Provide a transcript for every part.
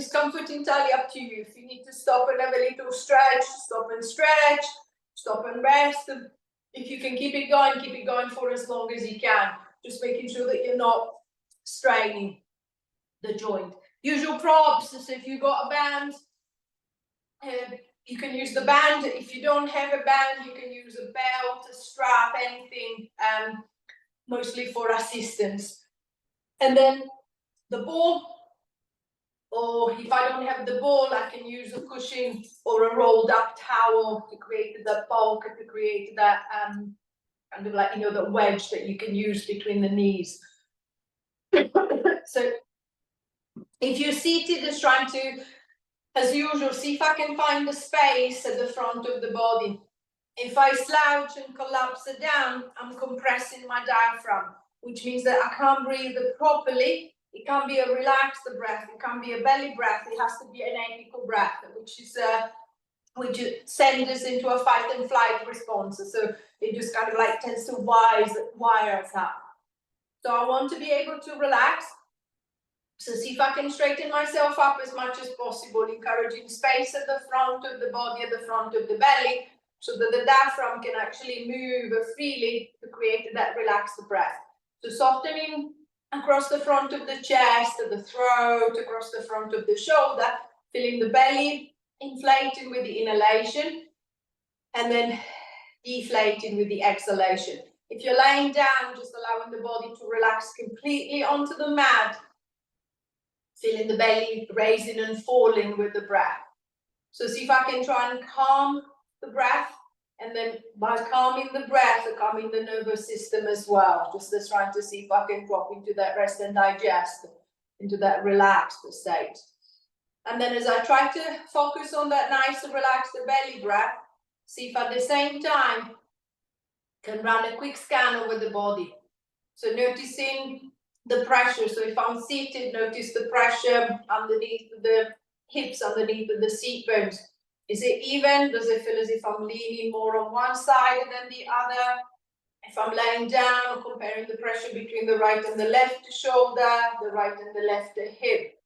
It's comfort entirely up to you. If you need to stop and have a little stretch, stop and stretch, stop and rest. If you can keep it going for as long as you can. Just making sure that you're not straining the joint. Usual props, so if you've got a band, you can use the band. If you don't have a band, you can use a belt, a strap, anything, mostly for assistance. And then the ball, or if I don't have the ball, I can use a cushion or a rolled up towel to create that bulk, to create that kind of like, the wedge that you can use between the knees. So if you're seated, just trying to, as usual, see if I can find the space at the front of the body. If I slouch and collapse it down, I'm compressing my diaphragm, which means that I can't breathe properly. It can't be a relaxed breath. It can't be a belly breath. It has to be an apical breath, which sends us into a fight and flight response. So it just kind of like tends to wire us up. So I want to be able to relax. So see if I can straighten myself up as much as possible, encouraging space at the front of the body, at the front of the belly, so that the diaphragm can actually move freely to create that relaxed breath. So softening across the front of the chest, the throat, across the front of the shoulder, feeling the belly inflating with the inhalation, and then deflating with the exhalation. If you're laying down, just allowing the body to relax completely onto the mat, feeling the belly raising and falling with the breath. So see if I can try and calm the breath, and then by calming the breath, calming the nervous system as well. Just trying to see if I can drop into that rest and digest, into that relaxed state. And then as I try to focus on that nice relaxed belly breath, see if at the same time can run a quick scan over the body. So noticing the pressure. So if I'm seated, notice the pressure underneath the hips, underneath the seat bones. Is it even? Does it feel as if I'm leaning more on one side than the other? If I'm laying down, comparing the pressure between the right and the left shoulder, the right and the left hip.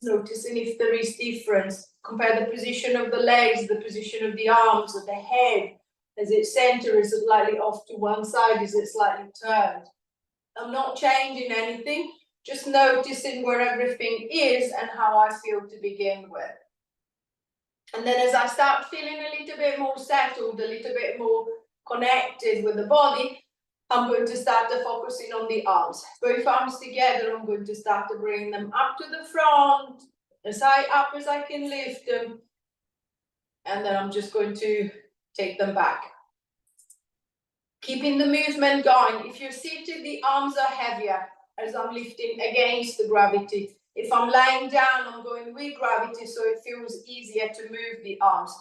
Noticing if there is difference. Compare the position of the legs, the position of the arms, of the head. Is it center? Is it slightly off to one side? Is it slightly turned? I'm not changing anything, just noticing where everything is and how I feel to begin with. And then as I start feeling a little bit more settled, a little bit more connected with the body, I'm going to start focusing on the arms. Both arms together, I'm going to start to bring them up to the front, as high up as I can lift them. And then I'm just going to take them back. Keeping the movement going. If you're seated, the arms are heavier as I'm lifting against the gravity. If I'm lying down, I'm going with gravity, so it feels easier to move the arms.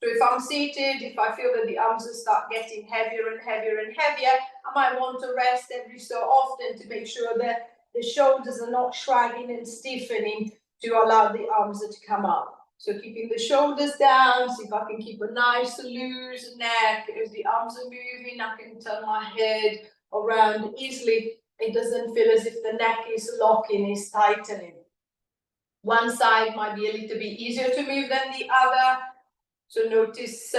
So if I'm seated, if I feel that the arms start getting heavier and heavier and heavier, I might want to rest every so often to make sure that the shoulders are not shrugging and stiffening to allow the arms to come up. So keeping the shoulders down, see if I can keep a nice loose neck. As the arms are moving, I can turn my head around easily. It doesn't feel as if the neck is locking, is tightening. One side might be a little bit easier to move than the other. So notice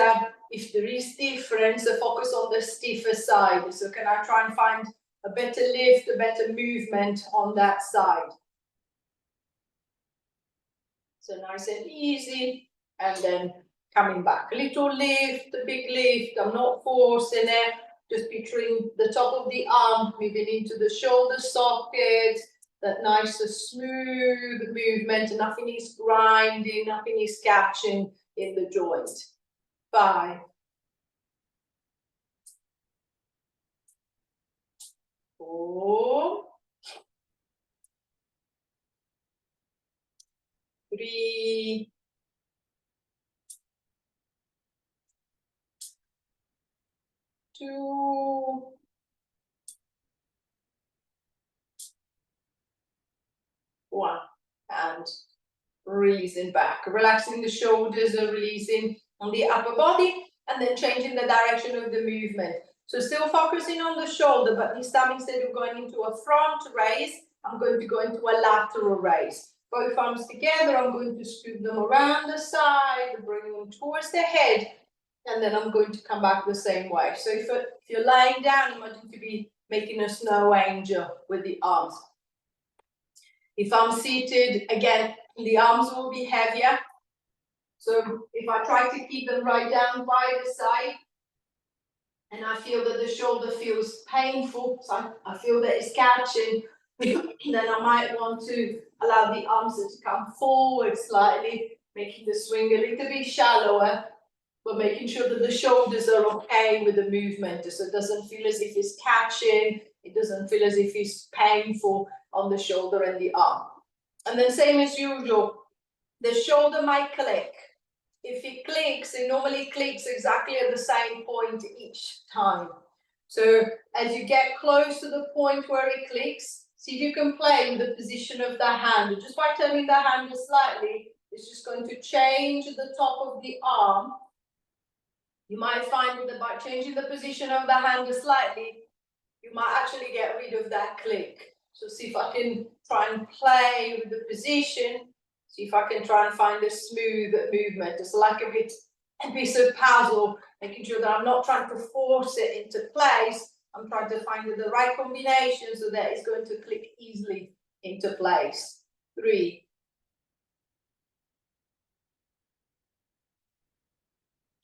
if there is difference, focus on the stiffer side. So can I try and find a better lift, a better movement on that side? So nice and easy, and then coming back. A little lift, a big lift. I'm not forcing it. Just picturing the top of the arm moving into the shoulder socket. That nice smooth movement. Nothing is grinding. Nothing is catching in the joint. 5, 4, 3, 2, 1, and releasing back, relaxing the shoulders, releasing on the upper body, and then changing the direction of the movement. So still focusing on the shoulder, but this time instead of going into a front raise, I'm going to go into a lateral raise. both arms together. I'm going to scoop them around the side, bring them towards the head, and then I'm going to come back the same way. So if you're lying down, imagine to be making a snow angel with the arms. If I'm seated, again, the arms will be heavier. So if I try to keep them right down by the side, and I feel that the shoulder feels painful, so I feel that it's catching, then I might want to allow the arms to come forward slightly, making the swing a little bit shallower, but making sure that the shoulders are okay with the movement, so it doesn't feel as if it's catching, it doesn't feel as if it's painful on the shoulder and the arm. And then same as usual, the shoulder might click. If it clicks, it normally clicks exactly at the same point each time. So as you get close to the point where it clicks, see if you can play with the position of the hand. Just by turning the hand slightly, it's just going to change the top of the arm. You might find that by changing the position of the hand slightly, you might actually get rid of that click. So see if I can try and play with the position. See if I can try and find a smooth movement. It's like a piece of puzzle, making sure that I'm not trying to force it into place. I'm trying to find the right combination so that it's going to click easily into place. 3,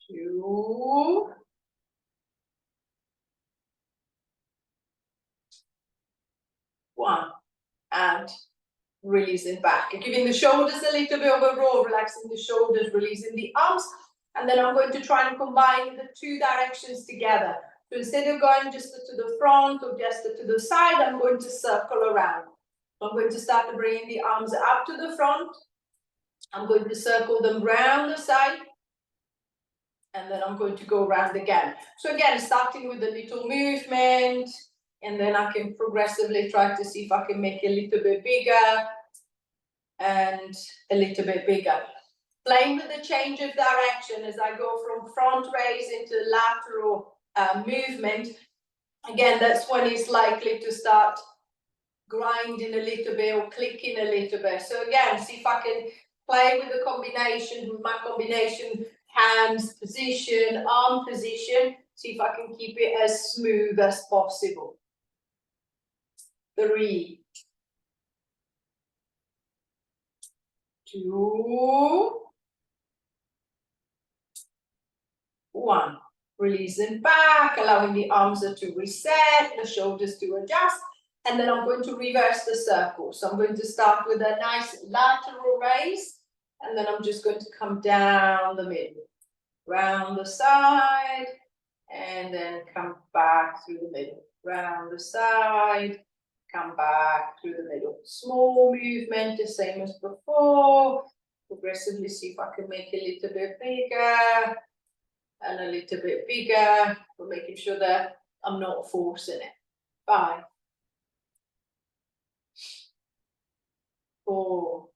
2, 1, and releasing back, giving the shoulders a little bit of a roll, relaxing the shoulders, releasing the arms, and then I'm going to try and combine the two directions together. So instead of going just to the front or just to the side, I'm going to circle around. So I'm going to start bringing the arms up to the front. I'm going to circle them round the side, and then I'm going to go around again. So again, starting with a little movement, and then I can progressively try to see if I can make it a little bit bigger and a little bit bigger. Playing with the change of direction as I go from front raise into lateral movement. Again, that's when it's likely to start grinding a little bit or clicking a little bit. So again, see if I can play with the combination, with my combination, hands position, arm position, see if I can keep it as smooth as possible. 3, 2, 1. Releasing back, allowing the arms to reset, the shoulders to adjust, and then I'm going to reverse the circle. So I'm going to start with a nice lateral raise, and then I'm just going to come down the middle, round the side, and then come back through the middle, round the side, come back through the middle. Small movement, the same as before. Progressively see if I can make it a little bit bigger and a little bit bigger, but making sure that I'm not forcing it. 5, 4,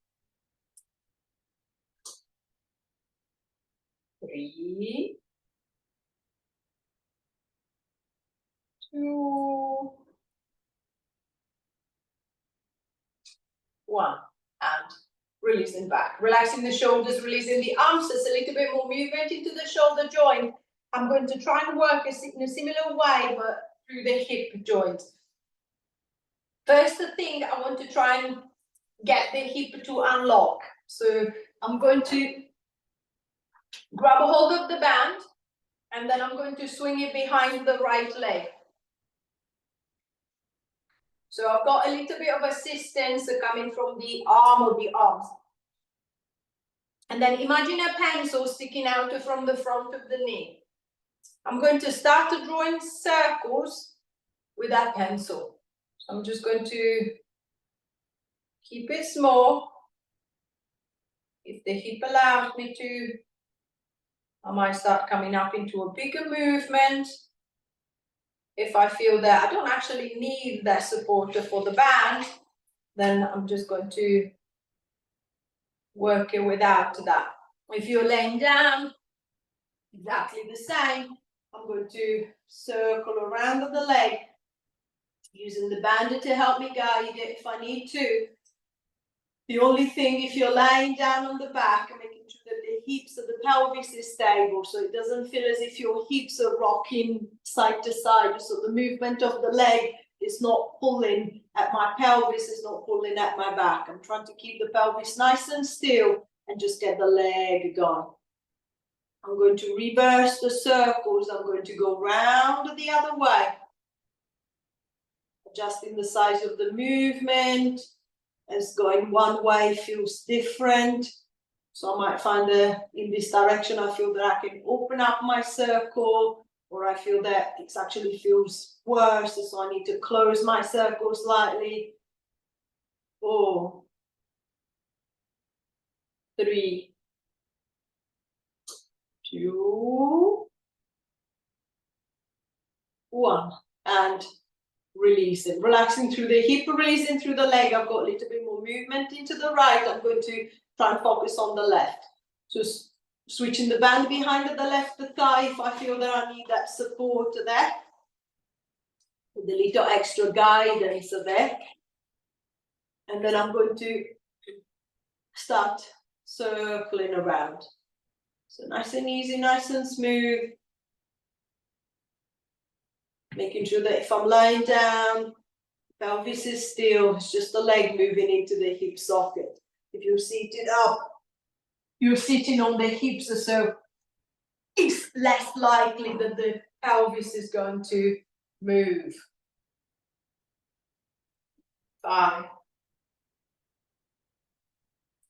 3, 2, 1, and releasing back. Relaxing the shoulders, releasing the arms. There's a little bit more movement into the shoulder joint. I'm going to try and work in a similar way, but through the hip joint. First thing, I want to try and get the hip to unlock. So I'm going to grab a hold of the band, and then I'm going to swing it behind the right leg. So I've got a little bit of assistance coming from the arm or the arms. And then imagine a pencil sticking out from the front of the knee. I'm going to start drawing circles with that pencil. So I'm just going to keep it small. If the hip allows me to, I might start coming up into a bigger movement. If I feel that I don't actually need that supporter for the band, then I'm just going to work it without that. If you're laying down, exactly the same. I'm going to circle around the leg, using the band to help me guide it if I need to. The only thing, if you're lying down on the back and making sure that the hips of the pelvis is stable, so it doesn't feel as if your hips are rocking side to side, so the movement of the leg is not pulling at my pelvis, is not pulling at my back. I'm trying to keep the pelvis nice and still and just get the leg going. I'm going to reverse the circles. I'm going to go round the other way, adjusting the size of the movement. As going one way feels different. So I might find in this direction, I feel that I can open up my circle, or I feel that it actually feels worse, so I need to close my circle slightly. 4, 3, 2, 1, and releasing, relaxing through the hip, releasing through the leg. I've got a little bit more movement into the right. I'm going to try and focus on the left. So switching the band behind the left thigh if I feel that I need that support there. With a little extra guidance there. And then I'm going to start circling around. So nice and easy, nice and smooth. Making sure that if I'm lying down, pelvis is still, it's just the leg moving into the hip socket. If you're seated up, you're sitting on the hips, so it's less likely that the pelvis is going to move. 5,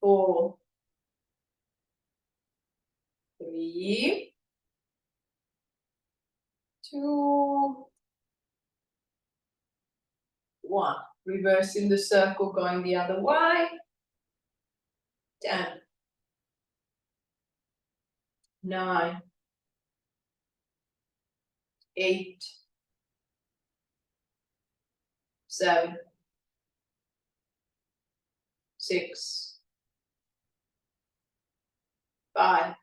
4, 3, 2, 1. Reversing the circle, going the other way. 10, 9, 8, 7, 6, 5,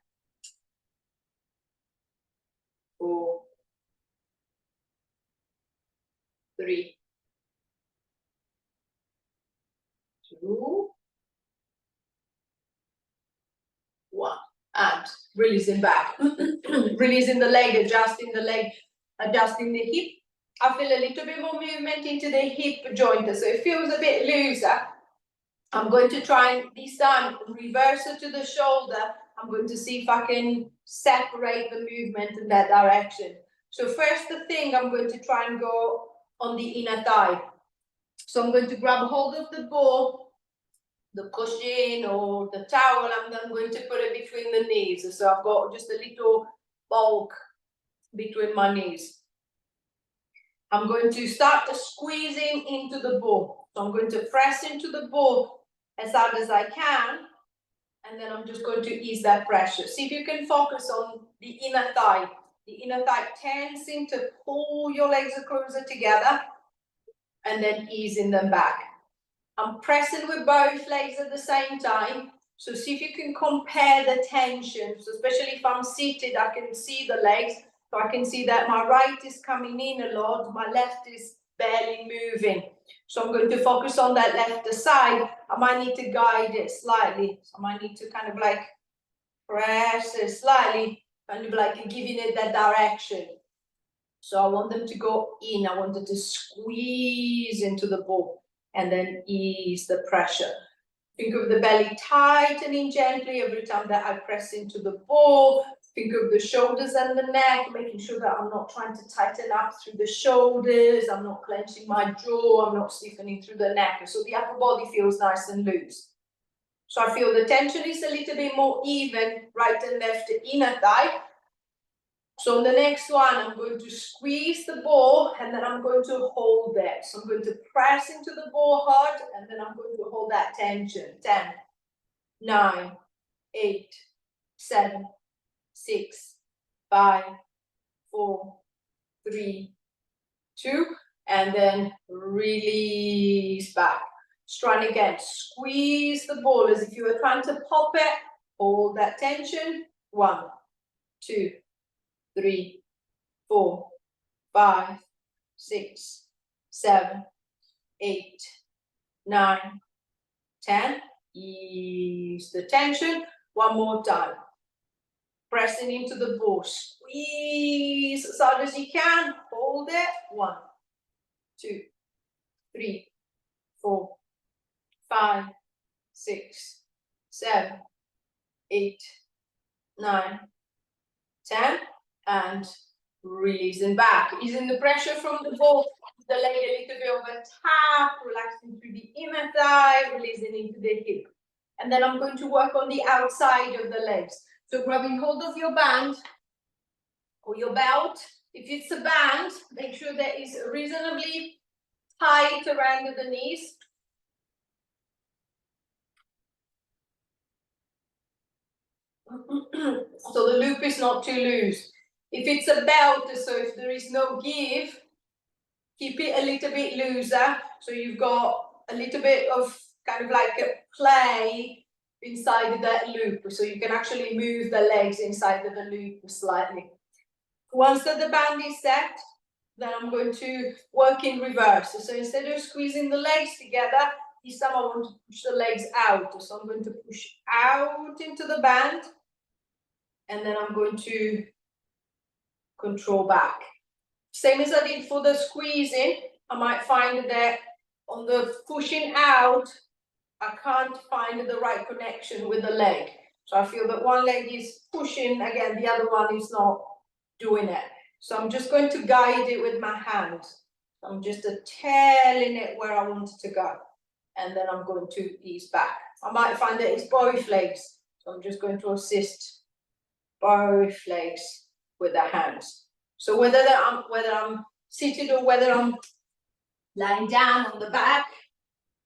4, 3, 2, 1. And releasing back. Releasing the leg, adjusting the leg, adjusting the hip. I feel a little bit more movement into the hip joint, so it feels a bit looser. I'm going to try and this time reverse it to the shoulder. I'm going to see if I can separate the movement in that direction. So first the thing, I'm going to try and go on the inner thigh. So I'm going to grab hold of the ball, the cushion or the towel, and I'm going to put it between the knees. So I've got just a little bulk between my knees. I'm going to start squeezing into the ball. So I'm going to press into the ball as hard as I can, and then I'm just going to ease that pressure. See if you can focus on the inner thigh. The inner thigh tensing to pull your legs closer together, and then easing them back. I'm pressing with both legs at the same time. So see if you can compare the tension. So especially if I'm seated, I can see the legs. So I can see that my right is coming in a lot, my left is barely moving. So I'm going to focus on that left side. I might need to guide it slightly. So I might need to kind of like press it slightly, kind of like giving it that direction. So I want them to go in. I want them to squeeze into the ball and then ease the pressure. Think of the belly tightening gently every time that I press into the ball. Think of the shoulders and the neck, making sure that I'm not trying to tighten up through the shoulders. I'm not clenching my jaw. I'm not stiffening through the neck. So the upper body feels nice and loose. So I feel the tension is a little bit more even, right and left inner thigh. So on the next one, I'm going to squeeze the ball and then I'm going to hold that. So I'm going to press into the ball hard and then I'm going to hold that tension. 10, 9, 8, 7, 6, 5, 4, 3, 2, and then release back. Trying again, squeeze the ball as if you were trying to pop it. Hold that tension. 1, 2, 3, 4, 5, 6, 7, 8, 9, 10. ease the tension. One more time. Pressing into the ball, squeeze as hard as you can, hold it. 1, 2, 3, 4, 5, 6, 7, 8, 9, 10, and releasing back. Easing the pressure from the ball, the leg a little bit over tap, relaxing through the inner thigh, releasing into the hip. And then I'm going to work on the outside of the legs. So grabbing hold of your band or your belt. If it's a band, make sure that it's reasonably tight around the knees. So the loop is not too loose. If it's a belt, so if there is no give, keep it a little bit looser. So you've got a little bit of kind of like a play inside that loop. So you can actually move the legs inside of the loop slightly. Once that the band is set, then I'm going to work in reverse. So instead of squeezing the legs together, this time I want to push the legs out. So I'm going to push out into the band, and then I'm going to control back. Same as I did for the squeezing, I might find that on the pushing out, I can't find the right connection with the leg. So I feel that one leg is pushing, again, the other one is not doing it. So I'm just going to guide it with my hand. I'm just telling it where I want it to go. And then I'm going to ease back. I might find that it's both legs. So I'm just going to assist both legs with the hands. So whether I'm seated or whether I'm lying down on the back,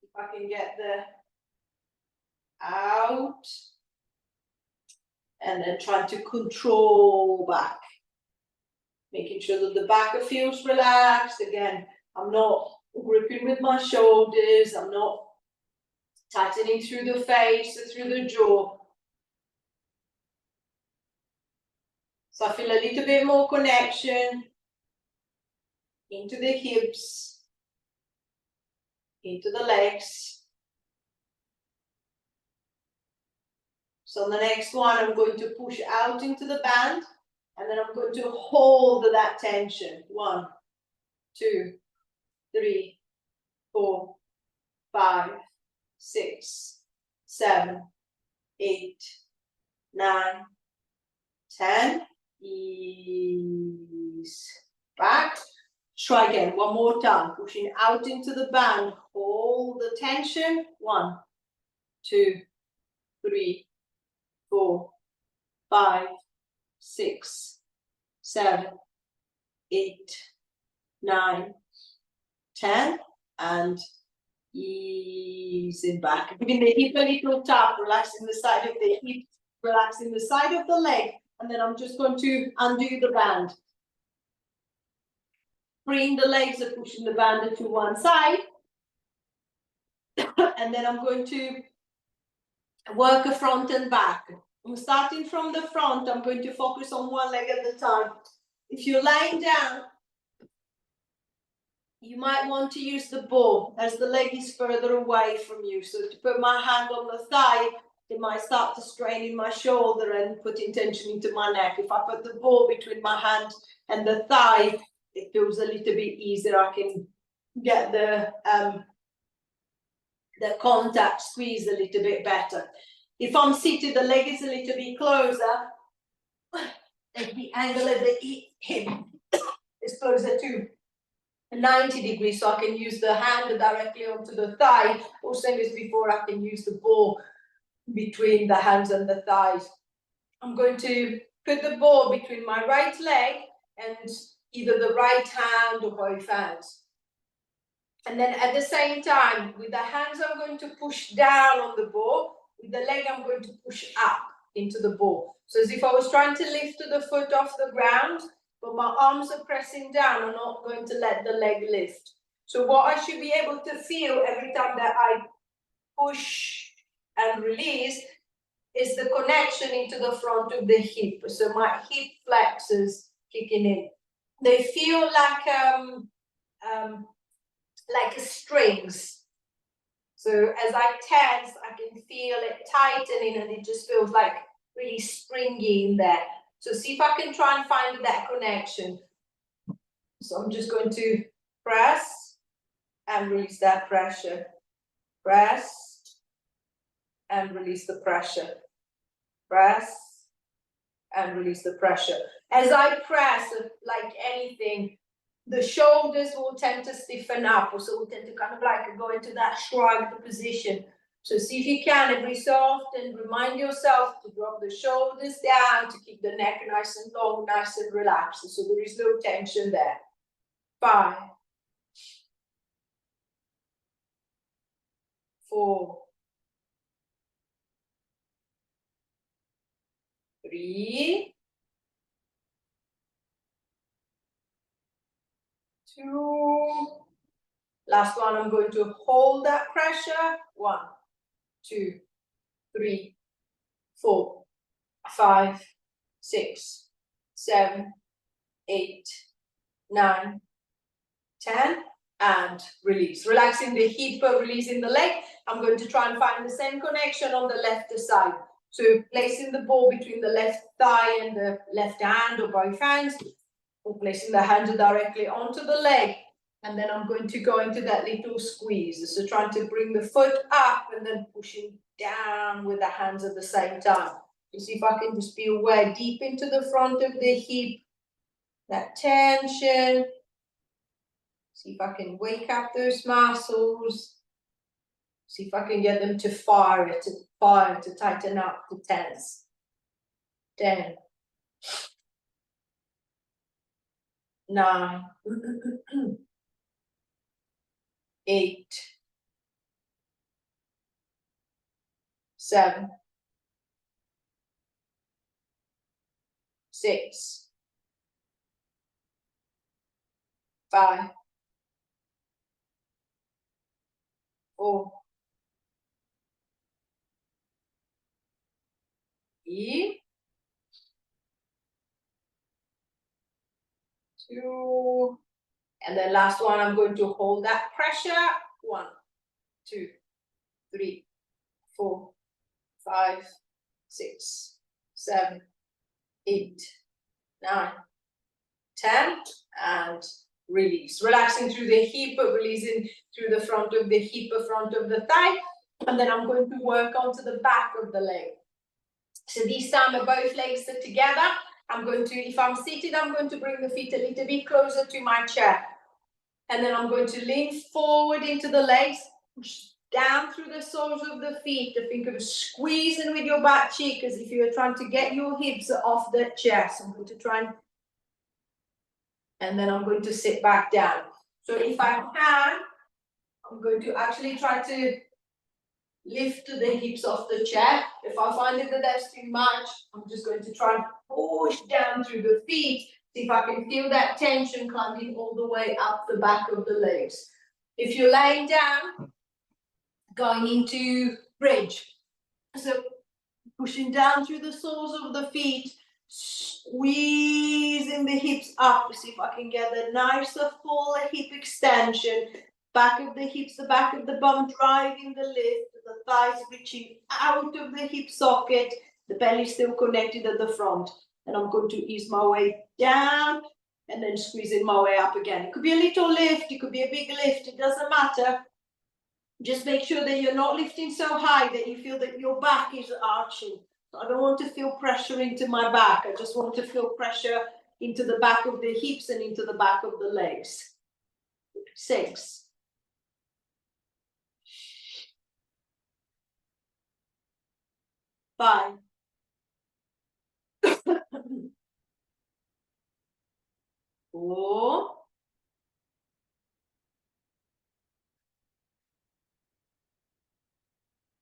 if I can get the out and then trying to control back. Making sure that the back feels relaxed. Again, I'm not gripping with my shoulders. I'm not tightening through the face or through the jaw. So I feel a little bit more connection into the hips, into the legs. So the next one, I'm going to push out into the band, and then I'm going to hold that tension. 1, 2, 3, 4, 5, 6, 7, 8, 9, 10. Ease back. Try again, one more time. Pushing out into the band. Hold the tension. 1, 2, 3, 4, 5, 6, 7, 8, 9, 10, and easing back. Giving the hip a little tap, relaxing the side of the hip, relaxing the side of the leg, and then I'm just going to undo the band. Freeing the legs and pushing the band to one side. And then I'm going to work a front and back. I'm starting from the front. I'm going to focus on one leg at a time. If you're lying down, you might want to use the ball as the leg is further away from you. So to put my hand on the thigh, it might start to strain in my shoulder and putting tension into my neck. If I put the ball between my hand and the thigh, it feels a little bit easier. I can get the contact squeeze a little bit better. If I'm seated, the leg is a little bit closer, and the angle of the hip is closer to 90 degrees, so I can use the hand directly onto the thigh, or same as before, I can use the ball between the hands and the thighs. I'm going to put the ball between my right leg and either the right hand or both hands. And then at the same time, with the hands, I'm going to push down on the ball. With the leg, I'm going to push up into the ball. So as if I was trying to lift the foot off the ground, but my arms are pressing down. I'm not going to let the leg lift. So what I should be able to feel every time that I push and release is the connection into the front of the hip. So my hip flexors kicking in. They feel like strings. So as I tense, I can feel it tightening and it just feels like really springy in there. So see if I can try and find that connection. So I'm just going to press and release that pressure. Press and release the pressure. Press and release the pressure. As I press, like anything, the shoulders will tend to stiffen up, so we'll tend to kind of like go into that shrugged position. So see if you can, every so often, remind yourself to drop the shoulders down, to keep the neck nice and long, nice and relaxed, so there is no tension there. 5, 4, 3, 2, last one, I'm going to hold that pressure. 1, 2, 3, 4, 5, 6, 7, 8, 9, 10, and release. Relaxing the hip, releasing the leg. I'm going to try and find the same connection on the left side. So placing the ball between the left thigh and the left hand or both hands, or placing the hands directly onto the leg. And then I'm going to go into that little squeeze. So trying to bring the foot up and then pushing down with the hands at the same time. So see if I can just be aware deep into the front of the hip, that tension. See if I can wake up those muscles. See if I can get them to fire, to tighten up, to tense. 10, 9, 8, 7, 6, 5, 4, 3, 2, and then last one, I'm going to hold that pressure. 1, 2, 3, 4, 5, 6, 7, 8, 9, 10, and release. Relaxing through the hip, releasing through the front of the hip, front of the thigh, and then I'm going to work onto the back of the leg. So this time both legs are together. I'm going to, if I'm seated, I'm going to bring the feet a little bit closer to my chair. And then I'm going to lean forward into the legs, push down through the soles of the feet. To think of squeezing with your back cheek as if you're trying to get your hips off the chair. So I'm going to try and then I'm going to sit back down. So if I can, I'm going to actually try to lift the hips off the chair. If I find that that's too much, I'm just going to try and push down through the feet. See if I can feel that tension climbing all the way up the back of the legs. If you're laying down, going into bridge. So pushing down through the soles of the feet, squeezing the hips up. See if I can get a nicer full hip extension. Back of the hips, the back of the bum driving the lift, the thighs reaching out of the hip socket, the belly still connected at the front. And I'm going to ease my way down and then squeezing my way up again. It could be a little lift, it could be a big lift, it doesn't matter. Just make sure that you're not lifting so high that you feel that your back is arching. I don't want to feel pressure into my back. I just want to feel pressure into the back of the hips and into the back of the legs. 6. 5. 4.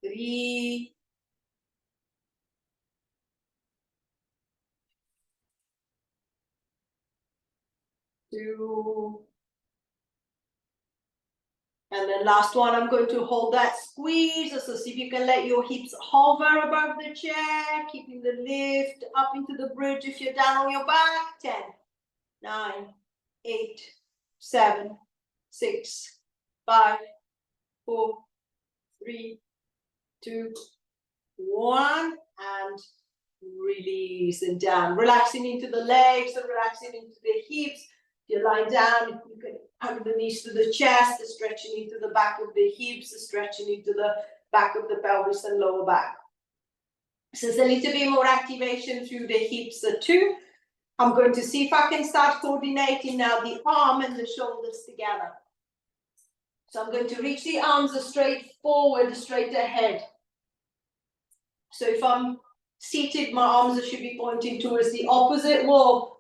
3. 2. And then last one, I'm going to hold that squeeze. So see if you can let your hips hover above the chair, keeping the lift up into the bridge if you're down on your back. 10, 9, 8, 7, 6, 5, 4, 3, 2, 1, and release and down. Relaxing into the legs and relaxing into the hips. If you're lying down, you can hug the knees to the chest, stretching into the back of the hips, stretching into the back of the pelvis and lower back. So there's a little bit more activation through the hips too. I'm going to see if I can start coordinating now the arm and the shoulders together. So I'm going to reach the arms straight forward, straight ahead. So if I'm seated, my arms should be pointing towards the opposite wall.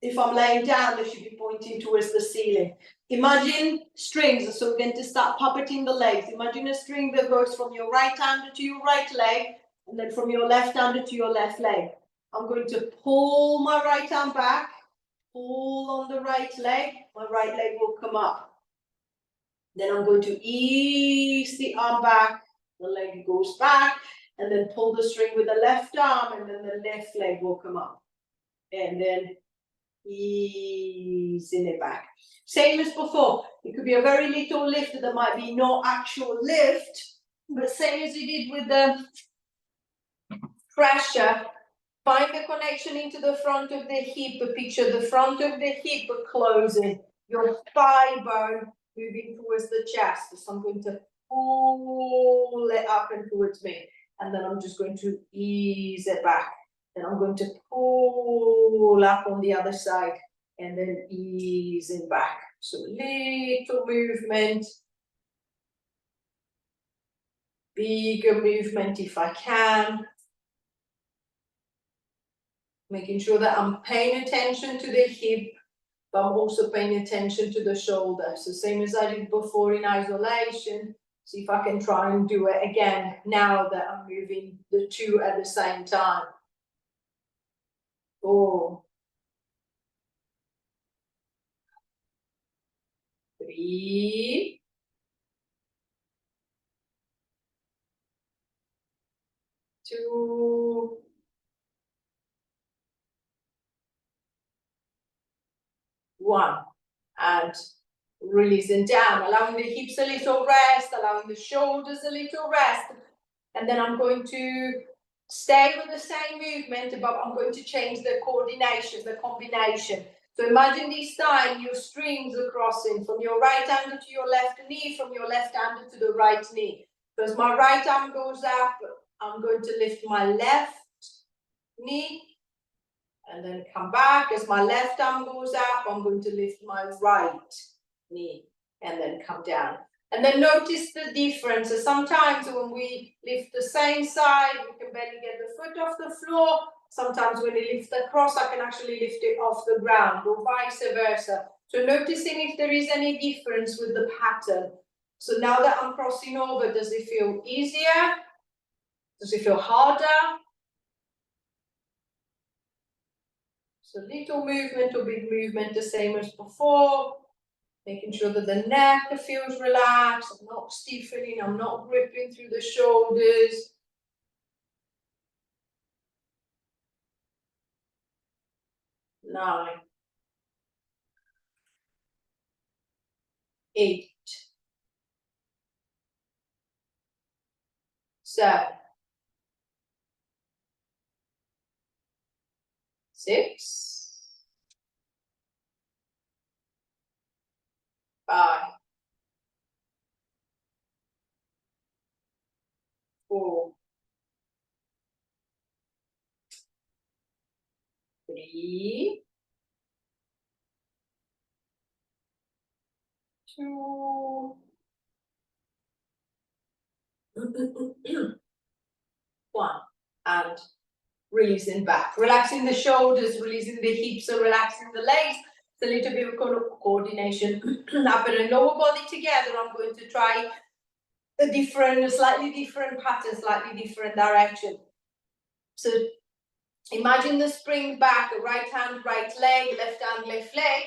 If I'm laying down, they should be pointing towards the ceiling. Imagine strings, so we're going to start puppeting the legs. Imagine a string that goes from your right hand to your right leg, and then from your left hand to your left leg. I'm going to pull my right arm back, pull on the right leg, my right leg will come up. Then I'm going to ease the arm back, the leg goes back, and then pull the string with the left arm, and then the left leg will come up. And then easing it back. Same as before. It could be a very little lift, there might be no actual lift, but same as you did with the pressure. Find the connection into the front of the hip. Picture the front of the hip closing, your thigh bone moving towards the chest. So I'm going to pull it up and towards me, and then I'm just going to ease it back. Then I'm going to pull up on the other side and then easing back. So little movement, bigger movement if I can. Making sure that I'm paying attention to the hip, but I'm also paying attention to the shoulder. So same as I did before in isolation, see if I can try and do it again now that I'm moving the two at the same time. 4, 3, 2, 1, and releasing down, allowing the hips a little rest, allowing the shoulders a little rest. And then I'm going to stay with the same movement, but I'm going to change the coordination, the combination. So imagine this time your strings are crossing from your right hand to your left knee, from your left hand to the right knee. So as my right arm goes up, I'm going to lift my left knee and then come back. As my left arm goes up, I'm going to lift my right knee and then come down. And then notice the difference. So sometimes when we lift the same side, we can barely get the foot off the floor. Sometimes when we lift across, I can actually lift it off the ground, or vice versa. So noticing if there is any difference with the pattern. So now that I'm crossing over, does it feel easier? Does it feel harder? So little movement or big movement, the same as before. Making sure that the neck feels relaxed, I'm not stiffening, I'm not gripping through the shoulders. 9, 8, 7, 6, 5, 4, 3, 2, 1, and releasing back. Relaxing the shoulders, releasing the hips, so relaxing the legs. It's a little bit of coordination. Upper and lower body together. I'm going to try a different, slightly different pattern, slightly different direction. So imagine the spring back, right hand, right leg, left hand, left leg.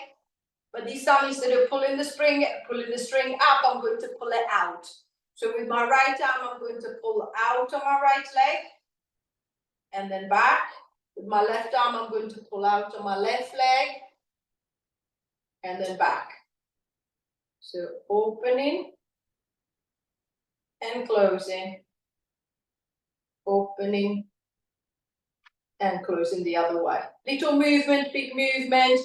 But this time, instead of pulling the string up, I'm going to pull it out. So with my right arm, I'm going to pull out on my right leg and then back. With my left arm, I'm going to pull out on my left leg and then back. So opening and closing, opening and closing the other way. Little movement, big movement.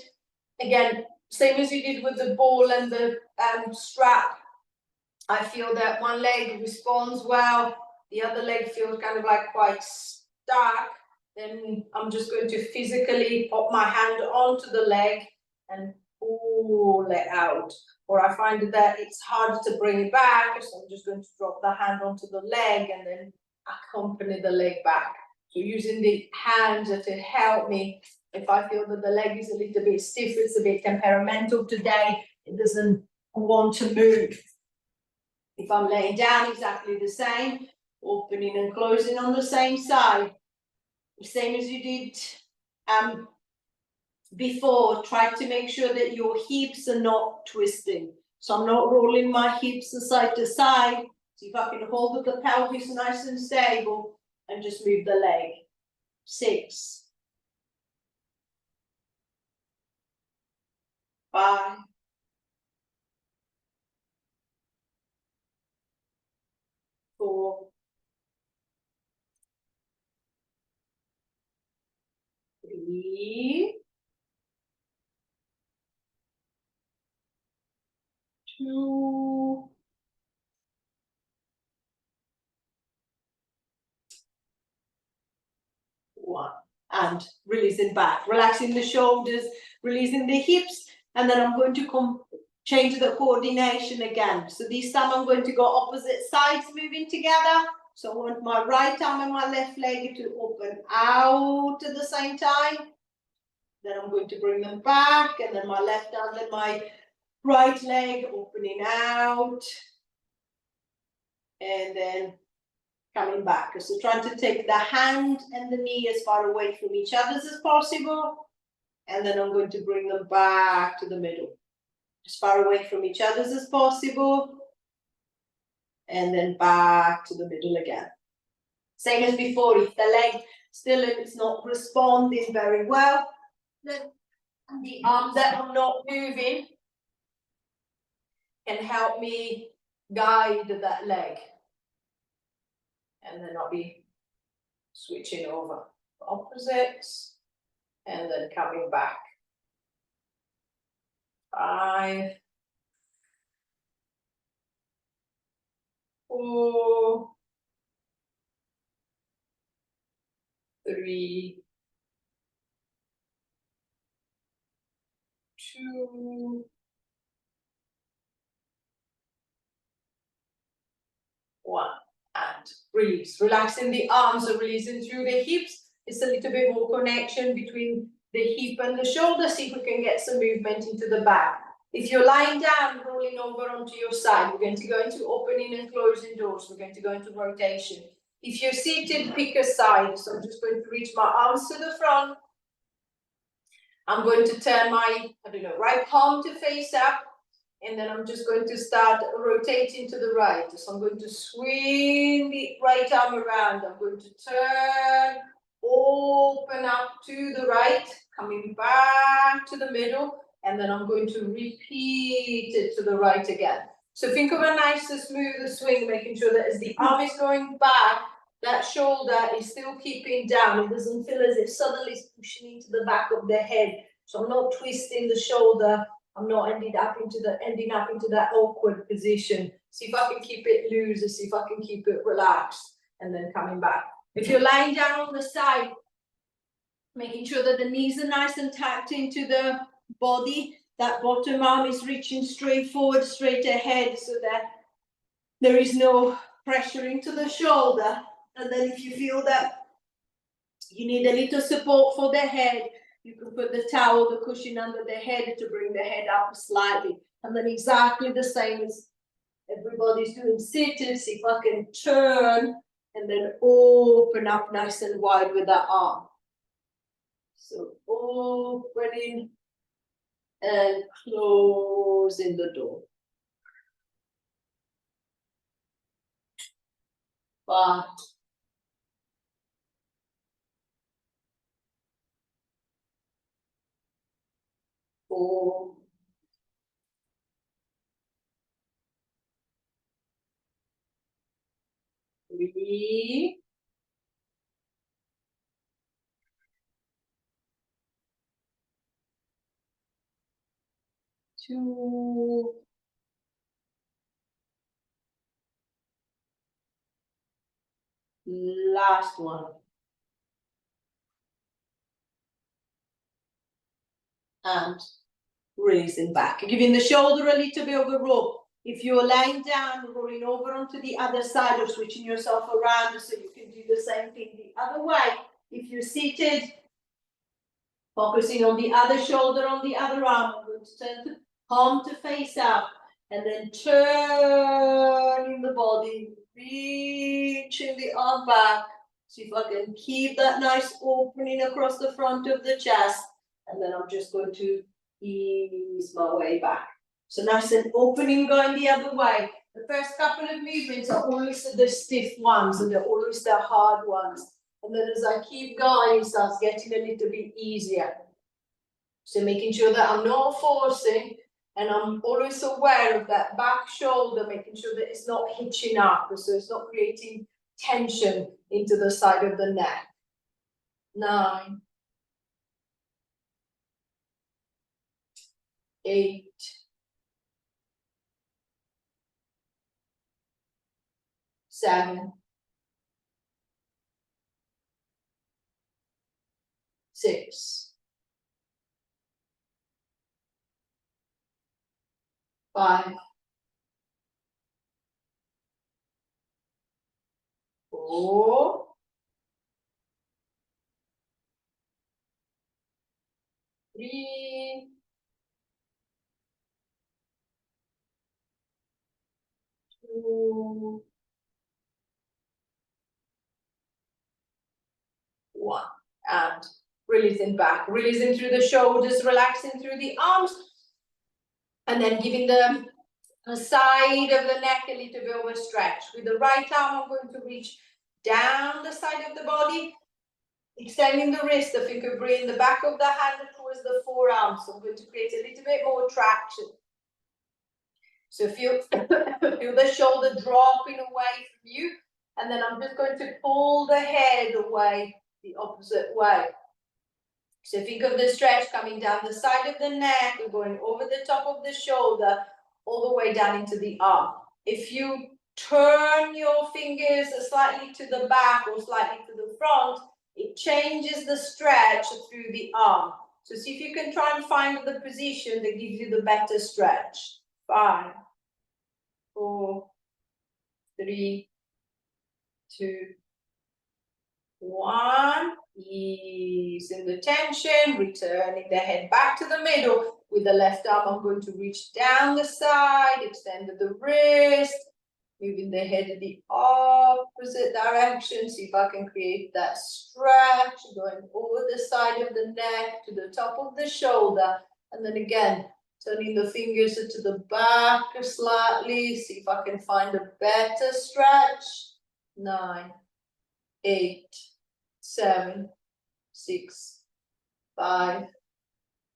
Again, same as you did with the ball and the strap. I feel that one leg responds well, the other leg feels kind of like quite stuck. Then I'm just going to physically pop my hand onto the leg and pull it out. Or I find that it's hard to bring it back, so I'm just going to drop the hand onto the leg and then accompany the leg back. So using the hands to help me if I feel that the leg is a little bit stiff, it's a bit temperamental today, it doesn't want to move. If I'm laying down, exactly the same, opening and closing on the same side. The same as you did before, try to make sure that your hips are not twisting. So I'm not rolling my hips side to side. See if I can hold the pelvis nice and stable and just move the leg. 6, 5, 4, 3, 2, 1. And releasing back, relaxing the shoulders, releasing the hips, and then I'm going to change the coordination again. So this time I'm going to go opposite sides, moving together. So I want my right arm and my left leg to open out at the same time. Then I'm going to bring them back, and then my left arm and my right leg opening out, and then coming back. So trying to take the hand and the knee as far away from each other as possible. And then I'm going to bring them back to the middle, as far away from each other as possible. And then back to the middle again. Same as before, if the leg still is not responding very well, then the arms that are not moving can help me guide that leg. And then I'll be switching over opposites and then coming back. 5, 4, 3, 2, 1. And release. Relaxing the arms, so releasing through the hips. It's a little bit more connection between the hip and the shoulder. See if we can get some movement into the back. If you're lying down, rolling over onto your side, we're going to go into opening and closing doors. We're going to go into rotation. If you're seated, pick a side. So I'm just going to reach my arms to the front. I'm going to turn my, right palm to face up. And then I'm just going to start rotating to the right. So I'm going to swing the right arm around. I'm going to turn, open up to the right, coming back to the middle. And then I'm going to repeat it to the right again. So think of a nice smooth swing, making sure that as the arm is going back, that shoulder is still keeping down. It doesn't feel as if suddenly it's pushing into the back of the head. So I'm not twisting the shoulder. I'm not ending up into that awkward position. See if I can keep it loose, see if I can keep it relaxed, and then coming back. If you're lying down on the side, making sure that the knees are nice and tucked into the body, that bottom arm is reaching straight forward, straight ahead, so that there is no pressure into the shoulder. And then if you feel that you need a little support for the head, you can put the towel, the cushion under the head to bring the head up slightly. And then exactly the same as everybody's doing seated. See if I can turn and then open up nice and wide with that arm. So opening and closing the door. 5, 4, 3, 2, last one. And raising back, giving the shoulder a little bit of a roll. If you're lying down, rolling over onto the other side or switching yourself around so you can do the same thing the other way. If you're seated, focusing on the other shoulder, on the other arm. I'm going to turn the palm to face up and then turning the body, reaching the arm back. See if I can keep that nice opening across the front of the chest. And then I'm just going to ease my way back. So nice and opening going the other way. The first couple of movements are always the stiff ones and they're always the hard ones. And then as I keep going, it starts getting a little bit easier. So making sure that I'm not forcing and I'm always aware of that back shoulder, making sure that it's not hitching up, so it's not creating tension into the side of the neck. 9, 8, 7, 6, 5, 4, 3, 2, 1. And releasing back, releasing through the shoulders, relaxing through the arms, and then giving the side of the neck a little bit of a stretch. With the right arm, I'm going to reach down the side of the body, extending the wrist. If you could bring the back of the hand towards the forearm, so I'm going to create a little bit more traction. So feel the shoulder dropping away from you, and then I'm just going to pull the head away the opposite way. So think of the stretch coming down the side of the neck and going over the top of the shoulder, all the way down into the arm. If you turn your fingers slightly to the back or slightly to the front, it changes the stretch through the arm. So see if you can try and find the position that gives you the better stretch. 5, 4, 3, 2, 1. Easing the tension, returning the head back to the middle. With the left arm, I'm going to reach down the side, extend the wrist, moving the head in the opposite direction. See if I can create that stretch, going over the side of the neck to the top of the shoulder. And then again, turning the fingers to the back slightly. See if I can find a better stretch. 9, 8, 7, 6, 5,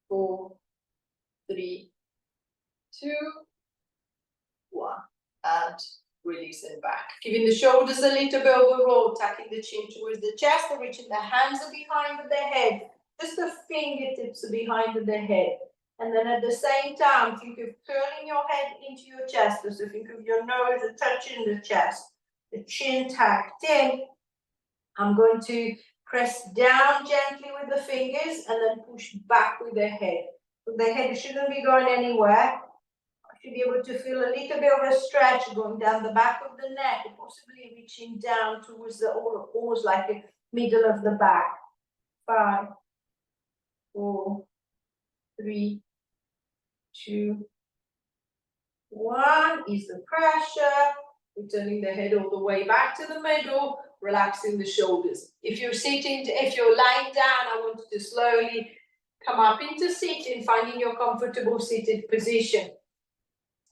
4, 3, 2, 1. And releasing back. Giving the shoulders a little bit of a roll, tucking the chin towards the chest, and reaching the hands behind the head. Just the fingertips behind the head. And then at the same time, think of curling your head into your chest. So think of your nose touching the chest, the chin tucked in. I'm going to press down gently with the fingers and then push back with the head. So the head shouldn't be going anywhere. I should be able to feel a little bit of a stretch going down the back of the neck, possibly reaching down towards the almost like the middle of the back. 5, 4, 3, 2, 1. Ease the pressure. Returning the head all the way back to the middle, relaxing the shoulders. If you're lying down, I want you to slowly come up into sitting, finding your comfortable seated position.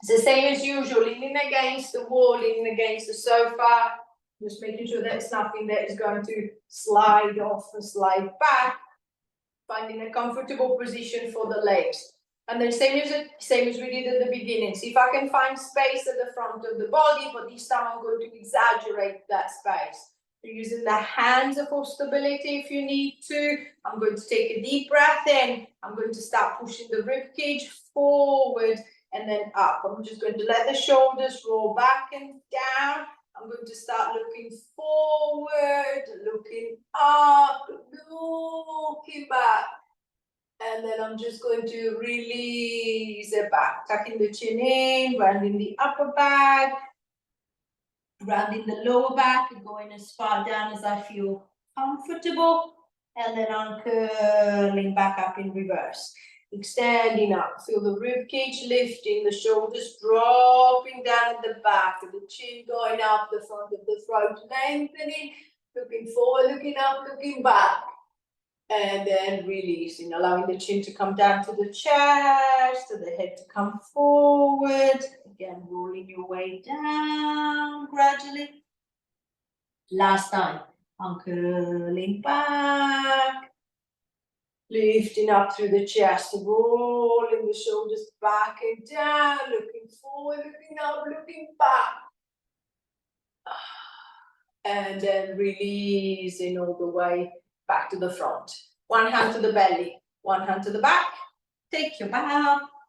It's the same as usual, leaning against the wall, leaning against the sofa, just making sure that it's nothing that is going to slide off and slide back, finding a comfortable position for the legs. And then same as we did at the beginning. See if I can find space at the front of the body, but this time I'm going to exaggerate that space. You're using the hands for stability if you need to. I'm going to take a deep breath in. I'm going to start pushing the rib cage forward and then up. I'm just going to let the shoulders roll back and down. I'm going to start looking forward, looking up, looking back. And then I'm just going to release it back, tucking the chin in, rounding the upper back, rounding the lower back, and going as far down as I feel comfortable. And then I'm curling back up in reverse. Extending up, feel the rib cage lifting, the shoulders dropping down at the back, and the chin going up, the front of the throat lengthening, looking forward, looking up, looking back. And then releasing, allowing the chin to come down to the chest, to the head to come forward. Again, rolling your way down gradually. Last time, I'm curling back, lifting up through the chest, rolling the shoulders back and down, looking forward, looking up, looking back. And then releasing all the way back to the front. One hand to the belly, one hand to the back. Take your bow.